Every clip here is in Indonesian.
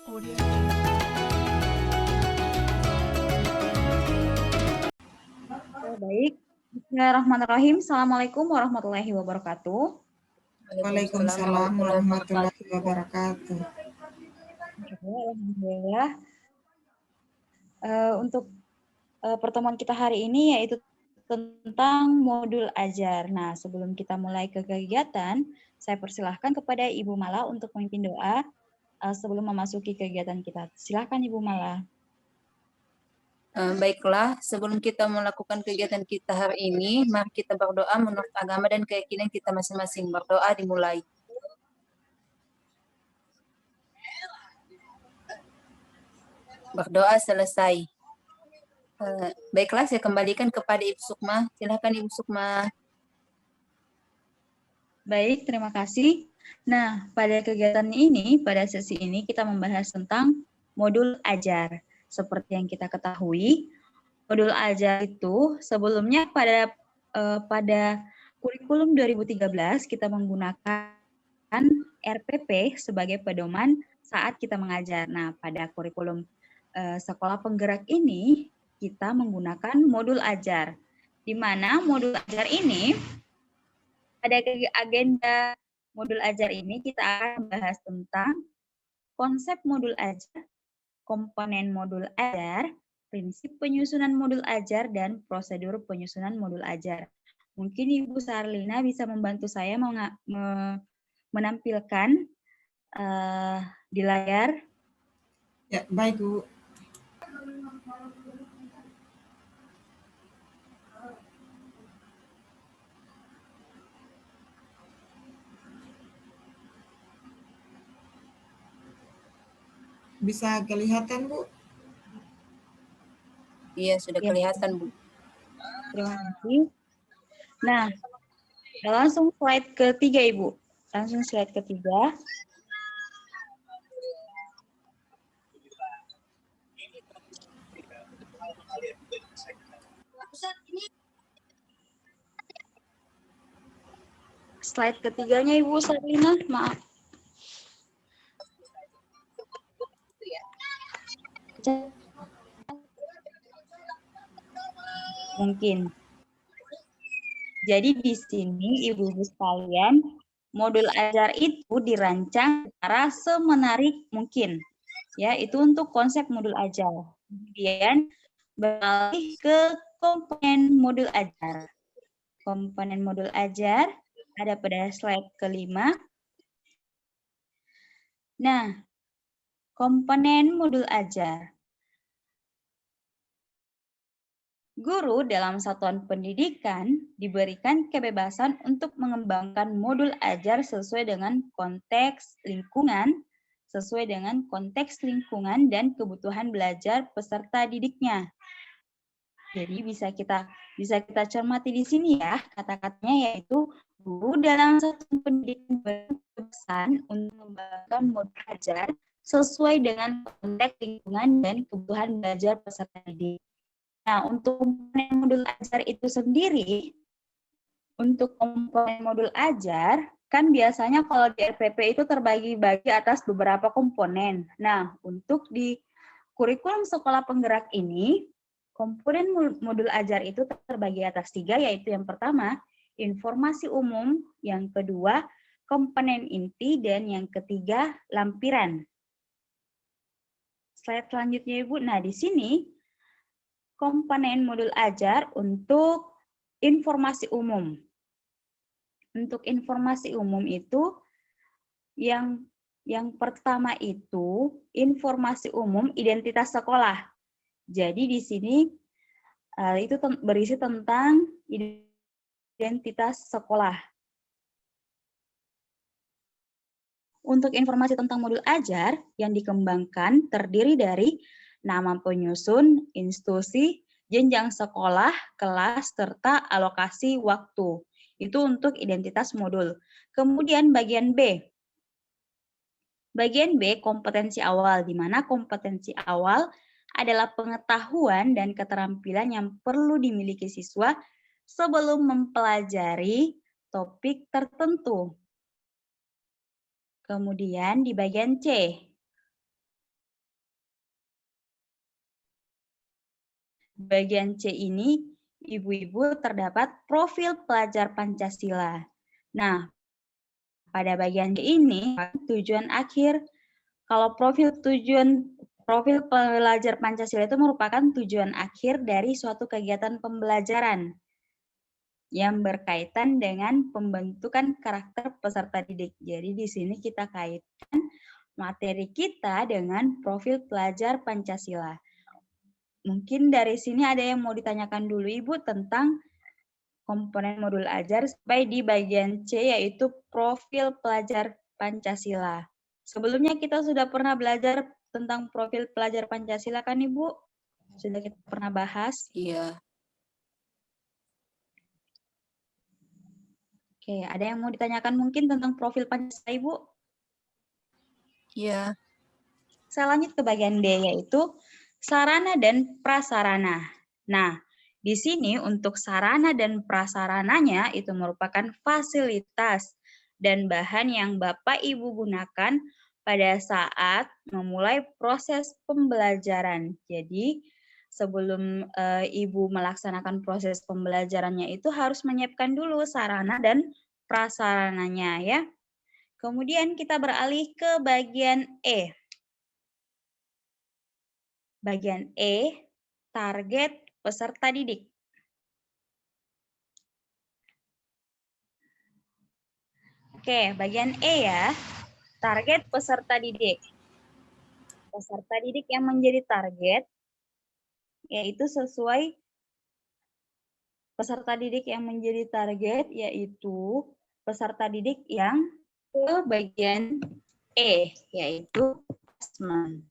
Baik, Bismillahirrahmanirrahim. Assalamualaikum warahmatullahi wabarakatuh. Waalaikumsalam warahmatullahi wabarakatuh. Alhamdulillah. Untuk pertemuan kita hari ini yaitu tentang modul ajar. Nah, sebelum kita mulai ke kegiatan, saya persilahkan kepada Ibu Mala untuk memimpin doa sebelum memasuki kegiatan kita. Silakan Ibu Mala. Baiklah, sebelum kita melakukan kegiatan kita hari ini, mari kita berdoa menurut agama dan keyakinan kita masing-masing. Berdoa dimulai. Berdoa selesai. Baiklah, saya kembalikan kepada Ibu Sukma. Silakan Ibu Sukma. Baik, terima kasih. Nah, pada kegiatan ini, pada sesi ini kita membahas tentang modul ajar. Seperti yang kita ketahui, modul ajar itu sebelumnya pada kurikulum 2013 kita menggunakan RPP sebagai pedoman saat kita mengajar. Nah, pada kurikulum sekolah penggerak ini kita menggunakan modul ajar, di mana modul ajar ini pada agenda modul ajar ini kita akan membahas tentang konsep modul ajar, komponen modul ajar, prinsip penyusunan modul ajar, dan prosedur penyusunan modul ajar. Mungkin Ibu Sarlina bisa membantu saya menampilkan di layar. Ya, baik Bu. Bisa kelihatan, Bu? Iya, sudah kelihatan, Bu. Terima kasih. Nah, langsung slide ketiga, Ibu. Langsung slide ketiga. Slide ketiganya, Ibu Sarlina, maaf. Mungkin. Jadi di sini Ibu-ibu sekalian, modul ajar itu dirancang secara semenarik mungkin. Ya, itu untuk konsep modul ajar. Kemudian beralih ke komponen modul ajar. Komponen modul ajar ada pada slide kelima. Nah, komponen modul ajar. Guru dalam satuan pendidikan diberikan kebebasan untuk mengembangkan modul ajar sesuai dengan konteks lingkungan, dan kebutuhan belajar peserta didiknya. Jadi bisa kita cermati di sini ya, kata-katanya yaitu guru dalam satuan pendidikan berkebebasan untuk mengembangkan modul ajar sesuai dengan konteks lingkungan dan kebutuhan belajar peserta didik. Nah, untuk komponen modul ajar itu sendiri, kan biasanya kalau di RPP itu terbagi-bagi atas beberapa komponen. Nah, untuk di kurikulum sekolah penggerak ini, komponen modul ajar itu terbagi atas 3, yaitu yang pertama, informasi umum, yang kedua, komponen inti, dan yang ketiga, lampiran. Slide selanjutnya, Ibu. Nah, di sini, komponen modul ajar untuk informasi umum. Untuk informasi umum itu yang pertama itu informasi umum identitas sekolah. Jadi di sini itu berisi tentang identitas sekolah. Untuk informasi tentang modul ajar yang dikembangkan terdiri dari nama penyusun, institusi, jenjang sekolah, kelas, serta alokasi waktu. Itu untuk identitas modul. Kemudian bagian B. Bagian B, kompetensi awal, di mana kompetensi awal adalah pengetahuan dan keterampilan yang perlu dimiliki siswa sebelum mempelajari topik tertentu. Kemudian di bagian C, bagian C ini, ibu-ibu terdapat profil pelajar Pancasila. Nah, pada bagian C ini, tujuan akhir. Kalau profil pelajar Pancasila itu merupakan tujuan akhir dari suatu kegiatan pembelajaran yang berkaitan dengan pembentukan karakter peserta didik. Jadi di sini kita kaitkan materi kita dengan profil pelajar Pancasila. Mungkin dari sini ada yang mau ditanyakan dulu Ibu tentang komponen modul ajar sampai di bagian C yaitu profil pelajar Pancasila. Sebelumnya kita sudah pernah belajar tentang profil pelajar Pancasila kan Ibu? Sudah kita pernah bahas? Iya. Oke, ada yang mau ditanyakan mungkin tentang profil Pancasila Ibu? Iya. Saya lanjut ke bagian D yaitu sarana dan prasarana. Nah, di sini untuk sarana dan prasarananya itu merupakan fasilitas dan bahan yang Bapak Ibu gunakan pada saat memulai proses pembelajaran. Jadi, sebelum Ibu melaksanakan proses pembelajarannya itu harus menyiapkan dulu sarana dan prasarananya ya. Kemudian kita beralih ke bagian E. Bagian E, target peserta didik. Oke, bagian E ya, target peserta didik. Peserta didik yang menjadi target, yaitu sesuai peserta didik yang menjadi target, yaitu peserta didik yang ke bagian E, yaitu assessment.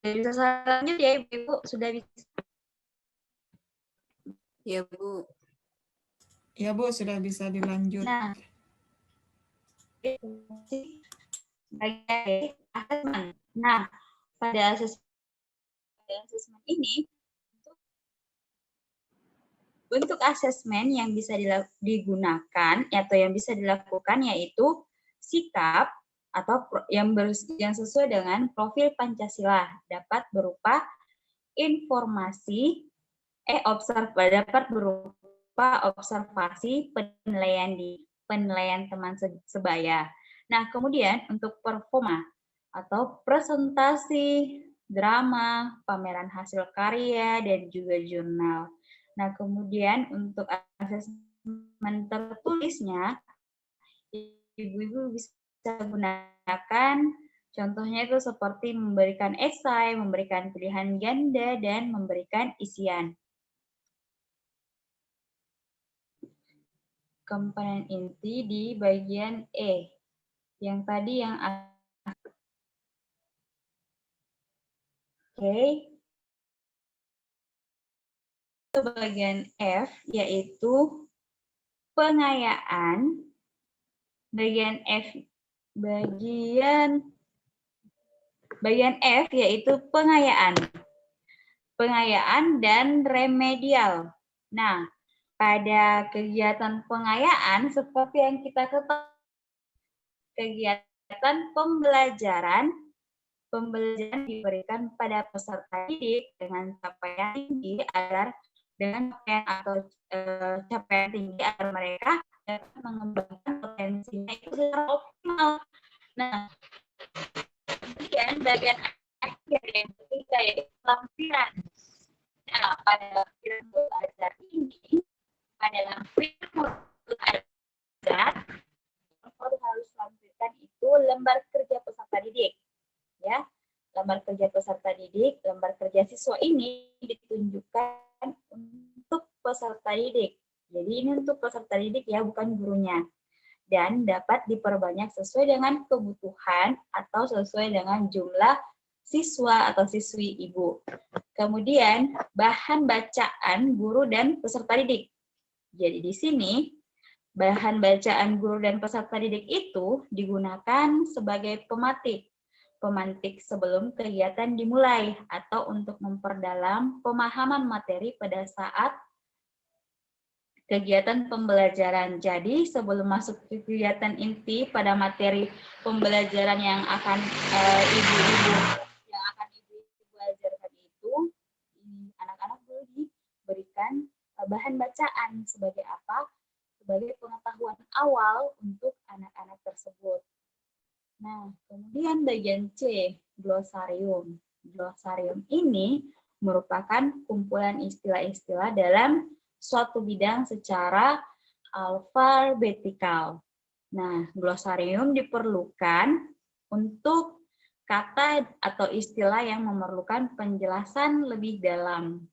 Bisa saya lanjut ya Ibu, sudah bisa. Ya, Bu. Ya Bu, sudah bisa dilanjut. Nah, bagian assessment. Nah, pada asesmen ini, bentuk asesmen yang bisa digunakan atau yang bisa dilakukan yaitu sikap atau yang sesuai dengan profil Pancasila dapat berupa informasi, dapat berupa observasi, penilaian teman sebaya. Nah, kemudian untuk performa atau presentasi, drama, pameran hasil karya, dan juga jurnal. Nah, kemudian untuk asesmen tertulisnya, ibu-ibu bisa gunakan contohnya itu seperti memberikan esai, memberikan pilihan ganda, dan memberikan isian. Komponen inti di bagian E. Yang tadi yang oke. Bagian F yaitu pengayaan. Bagian F yaitu pengayaan. Pengayaan dan remedial. Nah, pada kegiatan pengayaan seperti yang kita ketahui, kegiatan pembelajaran diberikan pada peserta didik dengan capaian tinggi agar mereka dapat mengembangkan potensinya itu secara optimal. Nah, kemudian bagian akhir yang ketiga yaitu lampiran. Nah, pada lampiran modul ajar ini, pada lampiran modul ajar, harus lampirkan itu lembar kerja peserta didik. Ya, lembar kerja peserta didik, lembar kerja siswa ini ditunjukkan untuk peserta didik. Jadi ini untuk peserta didik ya, bukan gurunya. Dan dapat diperbanyak sesuai dengan kebutuhan atau sesuai dengan jumlah siswa atau siswi ibu. Kemudian bahan bacaan guru dan peserta didik. Jadi di sini bahan bacaan guru dan peserta didik itu digunakan sebagai pemantik sebelum kegiatan dimulai atau untuk memperdalam pemahaman materi pada saat kegiatan pembelajaran. Jadi sebelum masuk ke kegiatan inti pada materi pembelajaran yang akan ibu-ibu ajarkan bahan bacaan. Sebagai apa? Sebagai pengetahuan awal untuk anak-anak tersebut. Nah, kemudian bagian C, glosarium. Glosarium ini merupakan kumpulan istilah-istilah dalam suatu bidang secara alfabetikal. Nah, glosarium diperlukan untuk kata atau istilah yang memerlukan penjelasan lebih dalam.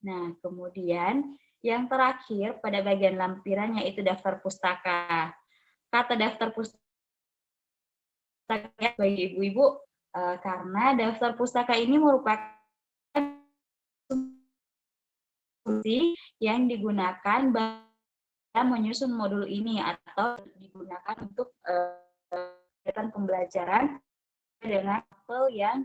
Nah, kemudian yang terakhir pada bagian lampiran yaitu daftar pustaka. Kata daftar pustaka bagi ibu-ibu karena daftar pustaka ini merupakan fungsi yang digunakan dalam menyusun modul ini atau digunakan untuk kegiatan pembelajaran dengan level yang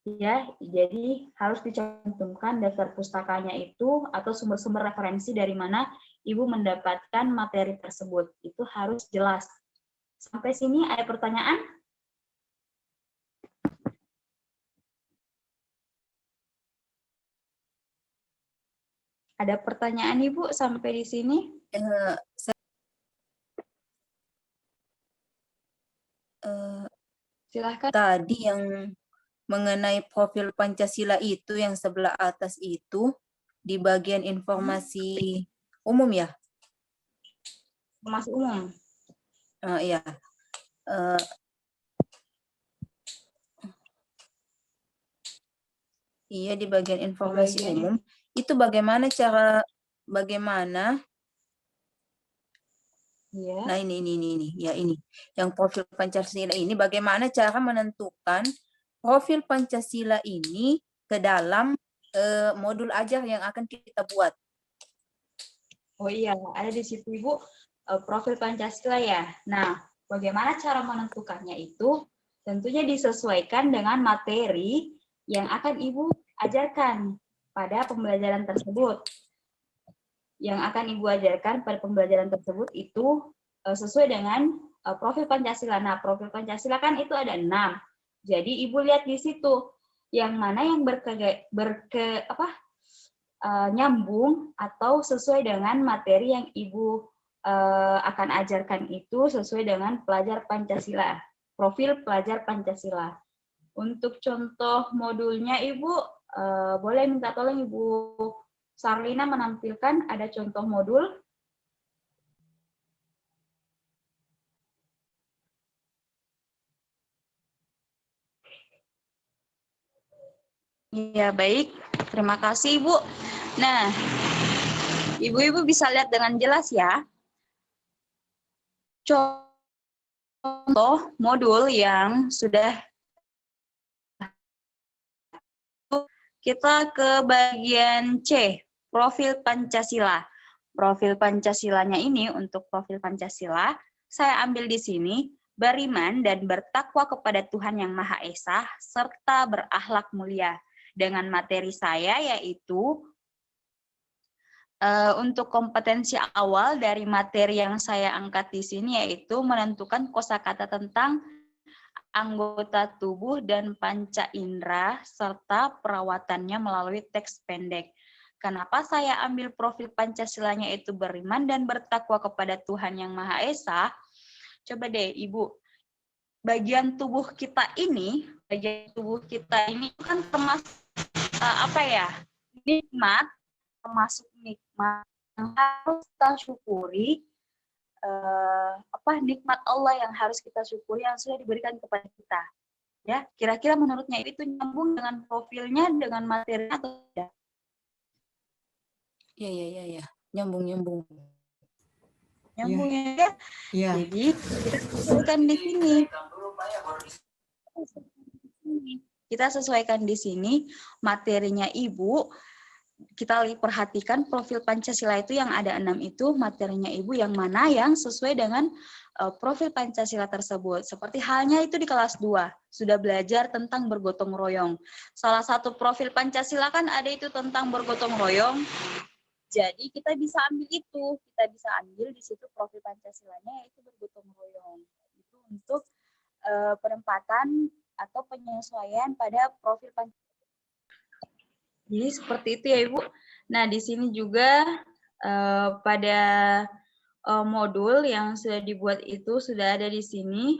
ya, jadi harus dicantumkan daftar pustakanya itu atau sumber-sumber referensi dari mana Ibu mendapatkan materi tersebut. Itu harus jelas. Sampai sini ada pertanyaan? Ada pertanyaan Ibu sampai di sini? Silahkan. Tadi yang mengenai profil Pancasila itu yang sebelah atas itu di bagian informasi umum ya? Informasi umum. Iya. Iya, di bagian informasi umum. Itu bagaimana Ya. Nah ini. Ya ini. Yang profil Pancasila ini bagaimana cara menentukan profil Pancasila ini ke dalam modul ajar yang akan kita buat. Oh iya, ada di situ Ibu profil Pancasila ya. Nah, bagaimana cara menentukannya itu? Tentunya disesuaikan dengan materi yang akan Ibu ajarkan pada pembelajaran tersebut. Yang akan Ibu ajarkan pada pembelajaran tersebut itu sesuai dengan profil Pancasila. Nah, profil Pancasila kan itu ada 6. Jadi Ibu lihat di situ yang mana yang nyambung atau sesuai dengan materi yang Ibu akan ajarkan itu sesuai dengan pelajar Pancasila, profil pelajar Pancasila. Untuk contoh modulnya Ibu, boleh minta tolong Ibu Sarlina menampilkan ada contoh modul. Ya, baik. Terima kasih, Ibu. Nah, Ibu-ibu bisa lihat dengan jelas ya. Contoh modul yang sudah kita ke bagian C, profil Pancasila. Profil Pancasilanya ini untuk profil Pancasila, saya ambil di sini, beriman dan bertakwa kepada Tuhan Yang Maha Esa, serta berakhlak mulia. Dengan materi saya yaitu untuk kompetensi awal dari materi yang saya angkat di sini yaitu menentukan kosakata tentang anggota tubuh dan panca indera serta perawatannya melalui teks pendek. Kenapa saya ambil profil Pancasilanya itu beriman dan bertakwa kepada Tuhan Yang Maha Esa? Coba deh Ibu, bagian tubuh kita ini kan termasuk nikmat, termasuk nikmat yang harus kita syukuri, nikmat Allah yang harus kita syukuri yang sudah diberikan kepada kita. Ya, kira-kira menurutnya itu nyambung dengan profilnya, dengan materinya atau tidak? Iya. Nyambung. Nyambung ya. Iya. Jadi kita sesuaikan di sini. Kita sesuaikan di sini materinya Ibu. Kita perhatikan profil Pancasila itu yang ada 6 itu, materinya Ibu yang mana yang sesuai dengan profil Pancasila tersebut. Seperti halnya itu di kelas 2, sudah belajar tentang bergotong royong. Salah satu profil Pancasila kan ada itu tentang bergotong royong. Jadi kita bisa ambil itu, kita bisa ambil di situ profil Pancasilanya yaitu bergotong royong. Itu untuk penempatan atau penyesuaian pada profil Pancasila. Jadi seperti itu ya Ibu. Nah, di sini juga pada modul yang sudah dibuat itu sudah ada di sini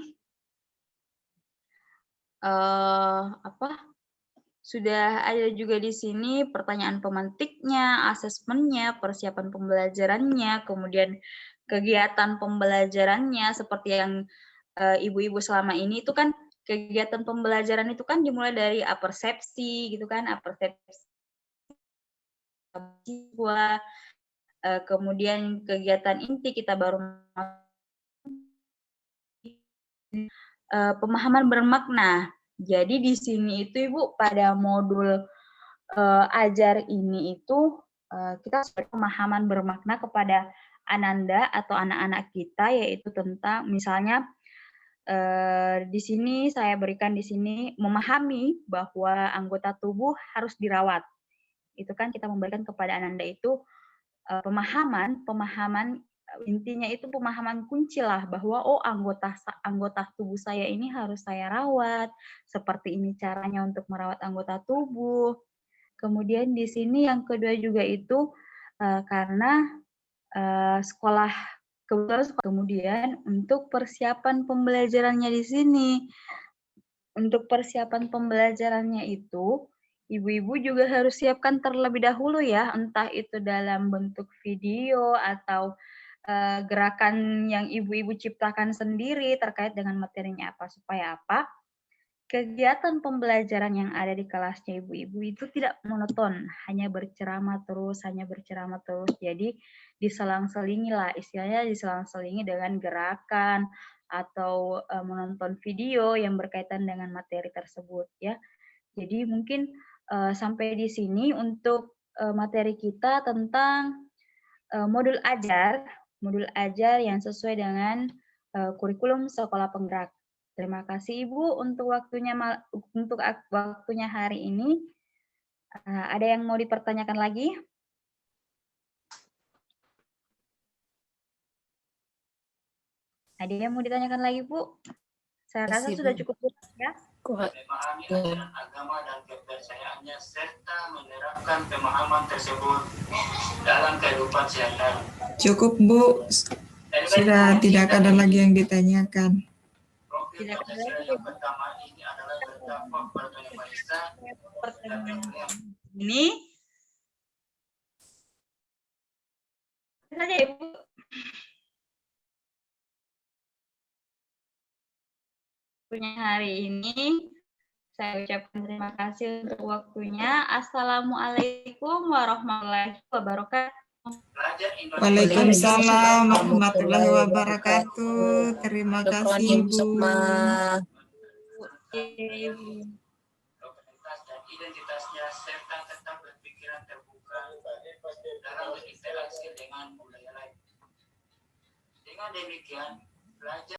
sudah ada juga di sini pertanyaan pemantiknya, asesmennya, persiapan pembelajarannya, kemudian kegiatan pembelajarannya seperti yang ibu-ibu selama ini itu kan kegiatan pembelajaran itu kan dimulai dari apersepsi gitu kan, apersepsi siswa, kemudian kegiatan inti kita baru pemahaman bermakna. Jadi di sini itu Ibu pada modul ajar ini itu kita pemahaman bermakna kepada Ananda atau anak-anak kita, yaitu tentang misalnya di sini saya berikan di sini memahami bahwa anggota tubuh harus dirawat. Itu kan kita memberikan kepada Ananda itu pemahaman intinya itu pemahaman kunci lah bahwa oh anggota tubuh saya ini harus saya rawat, seperti ini caranya untuk merawat anggota tubuh. Kemudian di sini yang kedua juga itu karena sekolah kemudian untuk persiapan pembelajarannya di sini. Untuk persiapan pembelajarannya itu ibu-ibu juga harus siapkan terlebih dahulu ya, entah itu dalam bentuk video atau gerakan yang ibu-ibu ciptakan sendiri terkait dengan materinya apa, supaya apa? Kegiatan pembelajaran yang ada di kelasnya ibu-ibu itu tidak monoton, hanya berceramah terus. Jadi diselang-selingi lah, istilahnya diselang-selingi dengan gerakan atau menonton video yang berkaitan dengan materi tersebut ya. Jadi mungkin sampai di sini untuk materi kita tentang modul ajar yang sesuai dengan kurikulum sekolah penggerak. Terima kasih Ibu untuk waktunya hari ini. Ada yang mau dipertanyakan lagi? Ada yang mau ditanyakan lagi Bu? Saya rasa sudah cukup ya. Agama dan kepercayaannya serta menerapkan pemahaman tersebut dalam kehidupan sehari-hari. Cukup Bu, sudah tidak ada lagi yang ditanyakan. Tidak ada lagi. Yang pertama ini adalah berdampak pada Ini saja Ibu. Hari ini saya ucapkan terima kasih untuk waktunya. Assalamualaikum warahmatullahi wabarakatuh. Waalaikumsalam warahmatullahi wabarakatuh. Terima kasih Bu. dan identitasnya serta tetap berpikiran terbuka dalam berinteraksi dengan budaya lain. Dengan demikian, belajar